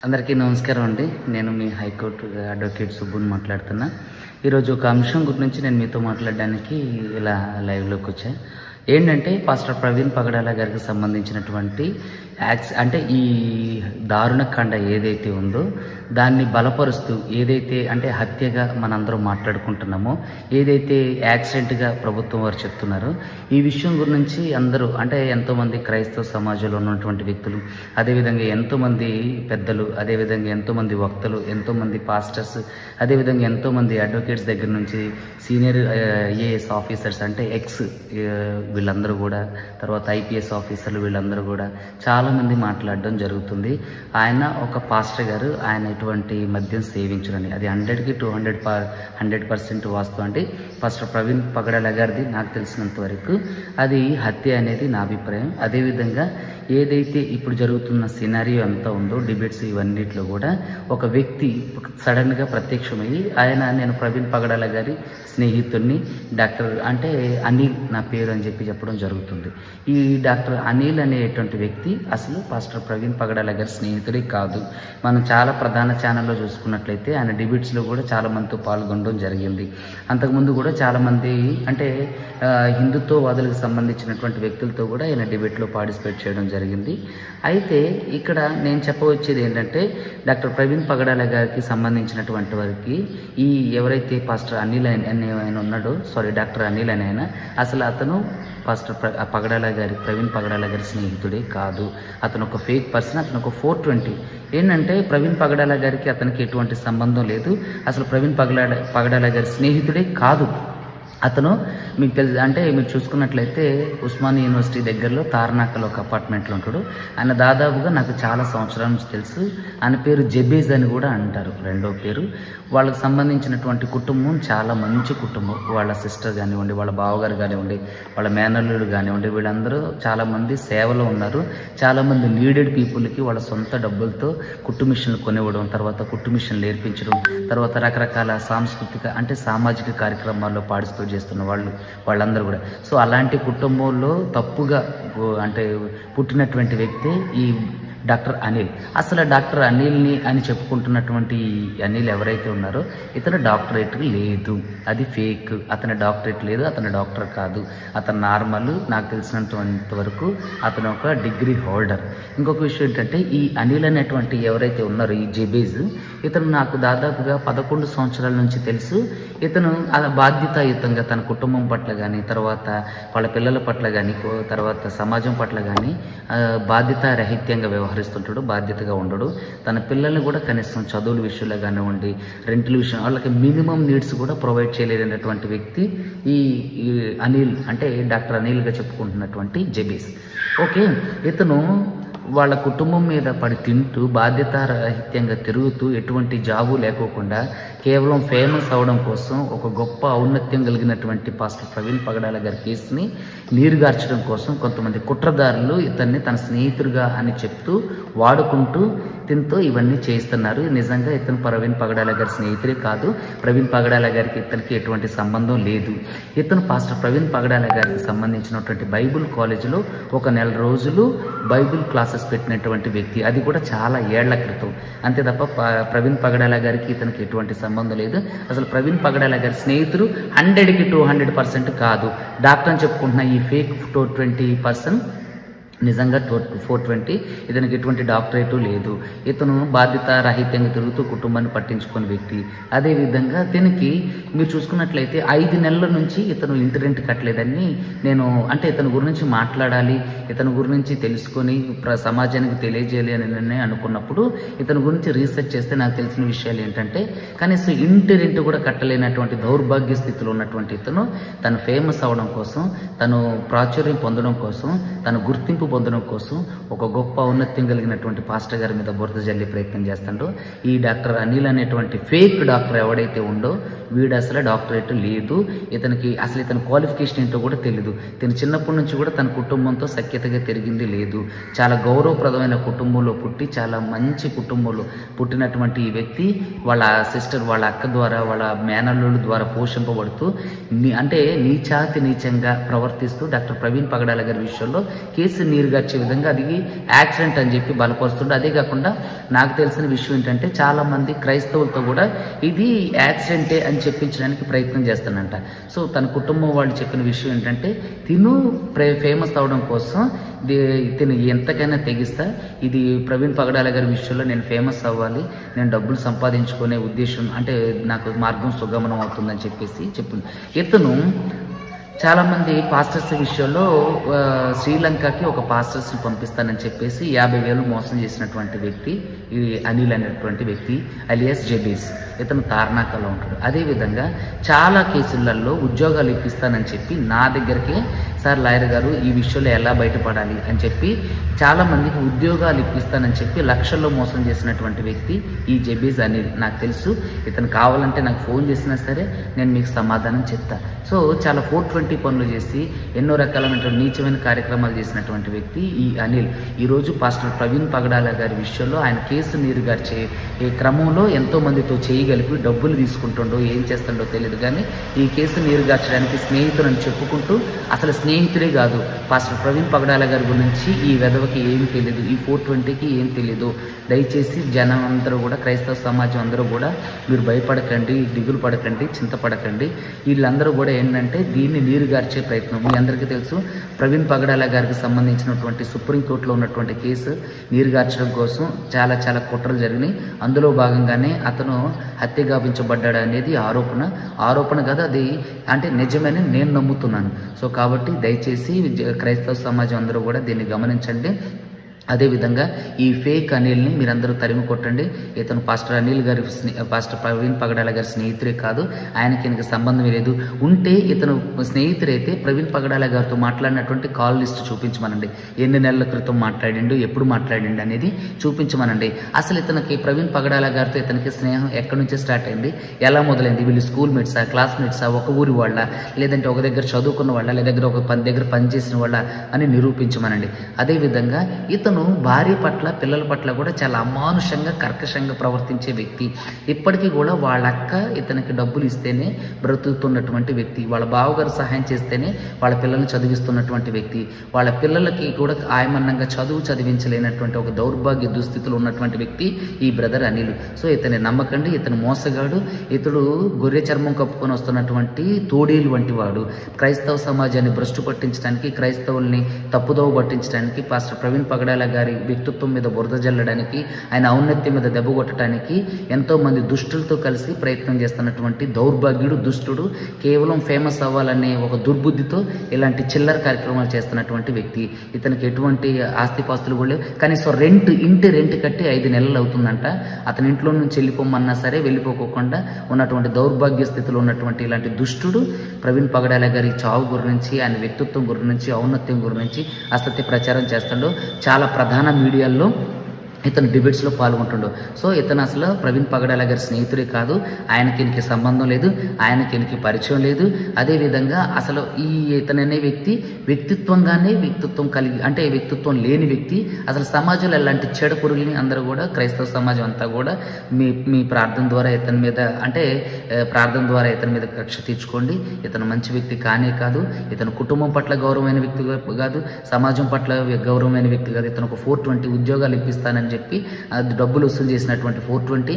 అందరికీ నమస్కారం అండి. నేను మీ హైకోర్టు అడ్వకేట్ సుబ్బుని మాట్లాడుతున్నా. ఈరోజు ఒక అంశం గురించి నేను మీతో మాట్లాడడానికి ఇలా లైవ్లోకి వచ్చా. ఏంటంటే పాస్టర్ ప్రవీణ్ పగడాల గారికి సంబంధించినటువంటి అంటే ఈ దారుణకాండ ఏదైతే ఉందో దాన్ని బలపరుస్తూ ఏదైతే అంటే హత్యగా మనందరం మాట్లాడుకుంటున్నామో, ఏదైతే యాక్సిడెంట్గా ప్రభుత్వం వారు చెప్తున్నారో, ఈ విషయం గురించి అందరూ అంటే ఎంతోమంది క్రైస్తవ సమాజంలో ఉన్నటువంటి వ్యక్తులు, అదేవిధంగా ఎంతోమంది పెద్దలు, అదేవిధంగా ఎంతోమంది వక్తలు, ఎంతోమంది పాస్టర్స్, అదేవిధంగా ఎంతోమంది అడ్వకేట్స్ దగ్గర నుంచి సీనియర్ ఐఏఎస్ ఆఫీసర్స్ అంటే వీళ్ళందరూ కూడా, తర్వాత ఐపీఎస్ ఆఫీసర్లు వీళ్ళందరూ కూడా చాలామంది మాట్లాడడం జరుగుతుంది. ఆయన ఒక పాస్టర్ గారు, ఆయన ఎటువంటి మద్యం సేవించడండి, అది 100కి 200% వాస్తవం అండి. పాస్టర్ ప్రవీణ్ పగడాల గారిది నాకు తెలిసినంత వరకు అది హత్య అనేది నా అభిప్రాయం. అదేవిధంగా ఏదైతే ఇప్పుడు జరుగుతున్న సినారియో అంతా ఉందో డిబేట్స్ ఇవన్నిటిలో కూడా ఒక వ్యక్తి సడన్గా ప్రత్యక్షమయ్యి నేను ప్రవీణ్ పగడాల గారి స్నేహితుడిని, డాక్టర్ అంటే అనిల్ నా పేరు అని చెప్పడం జరుగుతుంది. ఈ డాక్టర్ అనిల్ అనేటువంటి వ్యక్తి అసలు పాస్టర్ ప్రవీణ్ పగడాల గారి స్నేహితుడే కాదు. మనం చాలా ప్రధాన ఛానల్లో చూసుకున్నట్లయితే ఆయన డిబేట్స్లో కూడా చాలా మందితో పాల్గొనడం జరిగింది. అంతకుముందు కూడా చాలామంది అంటే హిందుత్వవాదులకు సంబంధించినటువంటి వ్యక్తులతో కూడా ఆయన డిబేట్లో పార్టిసిపేట్ చేయడం జరిగింది. అయితే ఇక్కడ నేను చెప్పవచ్చేది ఏంటంటే డాక్టర్ ప్రవీణ్ పగడాల గారికి సంబంధించినటువంటి వారికి ఈ ఎవరైతే పాస్టర్ అనిల్ ఆయన ఉన్నాడో, డాక్టర్ అనిల్ అని ఆయన అసలు అతను పాస్టర్ ప్రవీణ్ పగడాల గారి స్నేహితుడే కాదు. అతను ఒక ఫేక్ పర్సన్, అతను ఒక 420. ఏంటంటే ప్రవీణ్ పగడాల గారికి అతనికి ఎటువంటి సంబంధం లేదు. అసలు ప్రవీణ్ పగడాల గారి స్నేహితుడే కాదు. అతను మీకు తెలుసు అంటే మీరు చూసుకున్నట్లయితే ఉస్మానియా యూనివర్సిటీ దగ్గరలో తార్నాకలో ఒక అపార్ట్మెంట్లో ఉంటాడు. ఆయన దాదాపుగా నాకు చాలా సంవత్సరాల నుంచి తెలుసు. ఆయన పేరు జబేజ్ అని కూడా అంటారు, రెండో పేరు. వాళ్ళకి సంబంధించినటువంటి కుటుంబం చాలా మంచి కుటుంబం. వాళ్ళ సిస్టర్ కానివ్వండి, వాళ్ళ బావగారు కానివ్వండి, వాళ్ళ మేనల్లుడు కానివ్వండి, వీళ్ళందరూ చాలామంది సేవలో ఉన్నారు. చాలామంది నీడెడ్ పీపుల్కి వాళ్ళ సొంత డబ్బులతో కుట్టు మిషన్లు కొనివ్వడం, తర్వాత కుట్టు మిషన్లు నేర్పించడం, తర్వాత రకరకాల సాంస్కృతిక అంటే సామాజిక కార్యక్రమాల్లో పార్టిసిపేట్ చేస్తున్న వాళ్ళందరూ కూడా. సో అలాంటి కుటుంబంలో తప్పుగా అంటే పుట్టినటువంటి వ్యక్తి ఈ డాక్టర్ అనిల్. అసలు డాక్టర్ అనిల్ని అని చెప్పుకుంటున్నటువంటి అనిల్ ఎవరైతే ఉన్నారో ఇతను డాక్టరేట్ లేదు, అది ఫేక్. అతని డాక్టరేట్ లేదు, అతను డాక్టర్ కాదు, అతను నార్మల్. నాకు తెలిసినంత వరకు అతను ఒక డిగ్రీ హోల్డర్. ఇంకొక విషయం ఏంటంటే ఈ అనిల్ అనేటువంటి ఎవరైతే ఉన్నారో ఈ జబేజ్, ఇతను నాకు దాదాపుగా 11 సంవత్సరాల నుంచి తెలుసు. ఇతను బాధ్యతాయుతంగా తన కుటుంబం పట్ల కానీ, తర్వాత వాళ్ళ పిల్లల పట్ల కానీ, తర్వాత సమాజం పట్ల కానీ బాధ్యతారహిత్యంగా వ్యవహరిస్తుంటాడు, బాధ్యతగా ఉండడు. తన పిల్లల్ని కూడా కనీసం చదువుల విషయంలో కానివ్వండి, రెంట్ల విషయం, వాళ్ళకి మినిమం నీడ్స్ కూడా ప్రొవైడ్ చేయలేనటువంటి వ్యక్తి ఈ అనిల్ అంటే డాక్టర్ అనిల్గా చెప్పుకుంటున్నటువంటి జబేజ్. ఓకే, ఇతను వాళ్ళ కుటుంబం మీద పడి తింటూ బాధ్యతారహిత్యంగా తిరుగుతూ ఎటువంటి జాబు లేకోకుండా కేవలం ఫేమస్ అవడం కోసం ఒక గొప్ప ఔన్నత్యం కలిగినటువంటి పాస్టర్ ప్రవీణ్ పగడాల గారి కేసుని నీరుగార్చడం కోసం కొంతమంది కుట్రదారులు ఇతన్ని తన స్నేహితుడిగా అని చెప్తూ వాడుకుంటూ ఇతనితో ఇవన్నీ చేస్తున్నారు. నిజంగా ఇతను ప్రవీణ్ పగడాల గారి స్నేహితుడే కాదు. ప్రవీణ్ పగడాల గారికి ఇతనికి ఎటువంటి సంబంధం లేదు. ఇతను పాస్టర్ ప్రవీణ్ పగడాల గారికి సంబంధించినటువంటి బైబుల్ కాలేజీలో ఒక నెల రోజులు బైబుల్ క్లాసెస్ పెట్టినటువంటి వ్యక్తి, అది కూడా చాలా ఏళ్ల క్రితం. అంతే తప్ప ప్రవీణ్ పగడాల గారికి ఇతనికి ఎటువంటి సంబంధం లేదు. అసలు ప్రవీణ్ పగడాల గారి స్నేహితుడు 100కి 200% కాదు. డాక్టర్ అని చెప్పుకుంటున్న ఈ ఫేక్ 420% నిజంగా 420. ఇతనికి ఎటువంటి డాక్టరేటు లేదు. ఇతను బాధ్యత రహితంగా తిరుగుతూ కుటుంబాన్ని పట్టించుకునే వ్యక్తి. అదేవిధంగా దీనికి మీరు చూసుకున్నట్లయితే 5 నెలల నుంచి ఇతను ఇంటి రెంట్ కట్టలేదని నేను అంటే ఇతని గురించి మాట్లాడాలి, ఇతని గురించి తెలుసుకొని సమాజానికి తెలియజేయాలి అని నేను అనుకున్నప్పుడు ఇతని గురించి రీసెర్చ్ చేస్తే నాకు తెలిసిన విషయాలు ఏంటంటే కనీసం ఇంటి రెంట్ కూడా కట్టలేనటువంటి దౌర్భాగ్య స్థితిలో ఉన్నటువంటి ఇతను తను ఫేమస్ అవడం కోసం, తను ప్రాచుర్యం పొందడం కోసం, తన గుర్తింపు పొందడం కోసం ఒక గొప్ప ఔన్నత్యం కలిగినటువంటి పాస్టర్ గారి మీద బురద జల్లే ప్రయత్నం చేస్తాడో ఈ డాక్టర్ అనిల్ అనేటువంటి ఫేక్ డాక్టర్ ఎవడైతే ఉందో వీడు అసలు డాక్టరేట్ లేదు. ఇతనికి అసలు ఇతని క్వాలిఫికేషన్ ఏంటో కూడా తెలియదు. ఇతను చిన్నప్పటి నుంచి కూడా తన కుటుంబంతో సఖ్యతగా తిరిగింది లేదు. చాలా గౌరవప్రదమైన కుటుంబంలో పుట్టి చాలా మంచి కుటుంబంలో పుట్టినటువంటి ఈ వ్యక్తి వాళ్ళ సిస్టర్, వాళ్ళ అక్క ద్వారా, వాళ్ళ మేనల్లుల ద్వారా పోషింపబడుతూ అంటే నీచాతి నీచంగా ప్రవర్తిస్తూ డాక్టర్ ప్రవీణ్ పగడాల గారి విషయంలో కేసు నీరుగార్చే విధంగా అది యాక్సిడెంట్ అని చెప్పి బలపరుస్తుండే. అదే కాకుండా నాకు తెలిసిన విషయం ఏంటంటే చాలామంది క్రైస్తవులతో కూడా ఇది యాక్సిడెంటే అని చెప్పించడానికి ప్రయత్నం చేస్తానంట. సో తన కుటుంబం వాళ్ళు చెప్పిన విషయం ఏంటంటే తిను ఫేమస్ అవడం కోసం తిను ఎంతకైనా తెగిస్తా, ఇది ప్రవీణ్ పగడాల గారి విషయంలో నేను ఫేమస్ అవ్వాలి, నేను డబ్బులు సంపాదించుకునే ఉద్దేశం అంటే నాకు మార్గం సుగమనం అవుతుందని చెప్పేసి చెప్పింది. ఇతను చాలామంది పాస్టర్స్ విషయంలో శ్రీలంకకి ఒక పాస్టర్స్ని పంపిస్తానని చెప్పేసి 50,000 మోసం చేసినటువంటి వ్యక్తి ఈ అనిల్ అనేటువంటి వ్యక్తి అలియాస్ జెబీస్. ఇతను తార్నాకలో ఉంటాడు. అదేవిధంగా చాలా కేసులలో ఉద్యోగాలు ఇప్పిస్తానని చెప్పి నా దగ్గరికి సార్ లాయర్ గారు ఈ విషయంలో ఎలా బయటపడాలి అని చెప్పి చాలామందికి ఉద్యోగాలు ఇప్పిస్తానని చెప్పి లక్షల్లో మోసం చేసినటువంటి వ్యక్తి ఈ జెబీస్ అనిల్. నాకు తెలుసు, ఇతను కావాలంటే నాకు ఫోన్ చేసినా సరే నేను మీకు సమాధానం చెప్తా. సో చాలా 420 పనులు చేసి ఎన్నో రకాలైన నీచమైన కార్యక్రమాలు చేసినటువంటి వ్యక్తి ఈ అనిల్. ఈరోజు పాస్టర్ ప్రవీణ్ పగడాల గారి విషయంలో ఆయన కేసు నీరుగార్చే ఈ క్రమంలో ఎంతో మందితో చేయగలిపి డబ్బులు తీసుకుంటుండో ఏం చేస్తుండో తెలియదు, కానీ ఈ కేసు నీరుగార్చడానికి స్నేహితులని చెప్పుకుంటూ అసలు స్నేహితుడే కాదు. పాస్టర్ ప్రవీణ్ పగడాల గారి గురించి ఈ వెధవకి ఏం తెలియదు, ఈ 420కి ఏం తెలియదు. దయచేసి జనం అందరూ కూడా, క్రైస్తవ సమాజం అందరూ కూడా మీరు భయపడకండి, దిగులు పడకండి, చింతపడకండి. వీళ్ళందరూ కూడా ఏంటంటే దీన్ని నీరుగార్చే ప్రయత్నం. మీ అందరికీ తెలుసు, ప్రవీణ్ పగడాల గారికి సంబంధించినటువంటి సుప్రీంకోర్టులో ఉన్నటువంటి కేసు నీరుగార్చడం కోసం చాలా చాలా కుట్రలు జరిగినాయి. అందులో భాగంగానే అతను హత్య గావించబడ్డాడు అనేది ఆరోపణ కాదు, అది అంటే నిజమని నేను నమ్ముతున్నాను. సో కాబట్టి దయచేసి క్రైస్తవ సమాజం అందరూ కూడా దీన్ని గమనించండి. అదేవిధంగా ఈ ఫేక్ అనిల్ని మీరందరూ తరిమి కొట్టండి. ఇతను పాస్టర్ అనిల్ గారి పాస్టర్ ప్రవీణ్ పగడాల గారి స్నేహితుడే కాదు, ఆయనకి ఈయనకి సంబంధమే లేదు. ఉంటే ఇతను స్నేహితుడైతే ప్రవీణ్ పగడాల గారితో మాట్లాడినటువంటి కాల్ లిస్ట్ చూపించమనండి. ఎన్ని నెలల క్రితం మాట్లాడిండు, ఎప్పుడు మాట్లాడిండు అనేది చూపించమనండి. అసలు ఇతనికి ప్రవీణ్ పగడాల గారితో ఇతనికి స్నేహం ఎక్కడి నుంచి స్టార్ట్ అయింది, ఎలా మొదలైంది, వీళ్ళు స్కూల్ మేట్సా, క్లాస్మేట్సా, ఒక ఊరి వాళ్ళ, లేదంటే ఒక దగ్గర చదువుకున్న వాళ్ళ, లేదా ఒక దగ్గర పనిచేసిన వాళ్ళ అని నిరూపించమనండి. అదేవిధంగా ఇతను భార్య పట్ల, పిల్లల పట్ల కూడా చాలా అమానుషంగా, కర్కశంగా ప్రవర్తించే వ్యక్తి. ఇప్పటికీ కూడా వాళ్ళ అక్క ఇతనికి డబ్బులు ఇస్తేనే బ్రతుకుతున్నటువంటి వ్యక్తి, వాళ్ళ బావగారు సహాయం చేస్తేనే వాళ్ళ పిల్లల్ని చదివిస్తున్నటువంటి వ్యక్తి, వాళ్ళ పిల్లలకి కూడా ఆయమన్నంగా చదివించలేనటువంటి ఒక దౌర్భాగ్య దుస్థితిలో ఉన్నటువంటి వ్యక్తి ఈ బ్రదర్ అనిల్. సో ఇతని నమ్మకండి, ఇతను మోసగాడు, ఇతడు గొర్రె చర్మం కప్పుకొని వస్తున్నటువంటి తోడేలు వంటి వాడు. క్రైస్తవ సమాజాన్ని భ్రష్టు పట్టించడానికి, క్రైస్తవుల్ని తప్పుదోవ పట్టించడానికి, పాస్టర్ ప్రవీణ్ పగడాల గారి వ్యక్తిత్వం మీద బురద జల్లడానికి, ఆయన ఔన్నత్యం మీద దెబ్బ కొట్టడానికి ఎంతో మంది దుష్టులతో కలిసి ప్రయత్నం చేస్తున్నటువంటి దౌర్భాగ్యుడు, దుష్టుడు, కేవలం ఫేమస్ అవ్వాలనే ఒక దుర్బుద్ధితో ఇలాంటి చిల్లర కార్యక్రమాలు చేస్తున్నటువంటి వ్యక్తి. ఇతనికి ఎటువంటి ఆస్తిపాస్తులు కూడా లేవు. కనీసం ఇంటి రెంట్ కట్టి 5 నెలలు అవుతుందంట. అతని ఇంట్లో నుంచి వెళ్ళిపోమన్నా సరే వెళ్ళిపోకుండా ఉన్నటువంటి దౌర్భాగ్య స్థితిలో ఉన్నటువంటి ఇలాంటి దుష్టుడు ప్రవీణ్ పగడాల గారి చావు గురించి, ఆయన వ్యక్తిత్వం గురించి, ఔన్నత్యం గురించి అసత్య ప్రచారం చేస్తాడు. చాలా ప్రధాన మీడియాల్లో ఇతను డిబేట్స్లో పాల్గొంటుండు. సో ఇతను అసలు ప్రవీణ్ పగడాల గారి స్నేహితుడే కాదు, ఆయనకి ఈయనకి సంబంధం లేదు, ఆయనకి ఈయనకి పరిచయం లేదు. అదేవిధంగా అసలు ఇతను అనే వ్యక్తి వ్యక్తిత్వంగానే వ్యక్తిత్వం కలిగి, అంటే వ్యక్తిత్వం లేని వ్యక్తి. అసలు సమాజంలో ఎలాంటి చెడ పురుగులని అందరూ కూడా, క్రైస్తవ సమాజం అంతా కూడా మీ ప్రార్థన ద్వారా ఇతని మీద, అంటే ప్రార్థన ద్వారా ఇతని మీద కక్ష తీర్చుకోండి. ఇతను మంచి వ్యక్తి కానే కాదు, ఇతను కుటుంబం పట్ల గౌరవమైన వ్యక్తి కాదు, సమాజం పట్ల గౌరవమైన వ్యక్తి కాదు. ఇతను ఒక 420 ఉద్యోగాలు ఇప్పిస్తానని చెప్పి డబ్బులు వసూలు చేసినటువంటి 420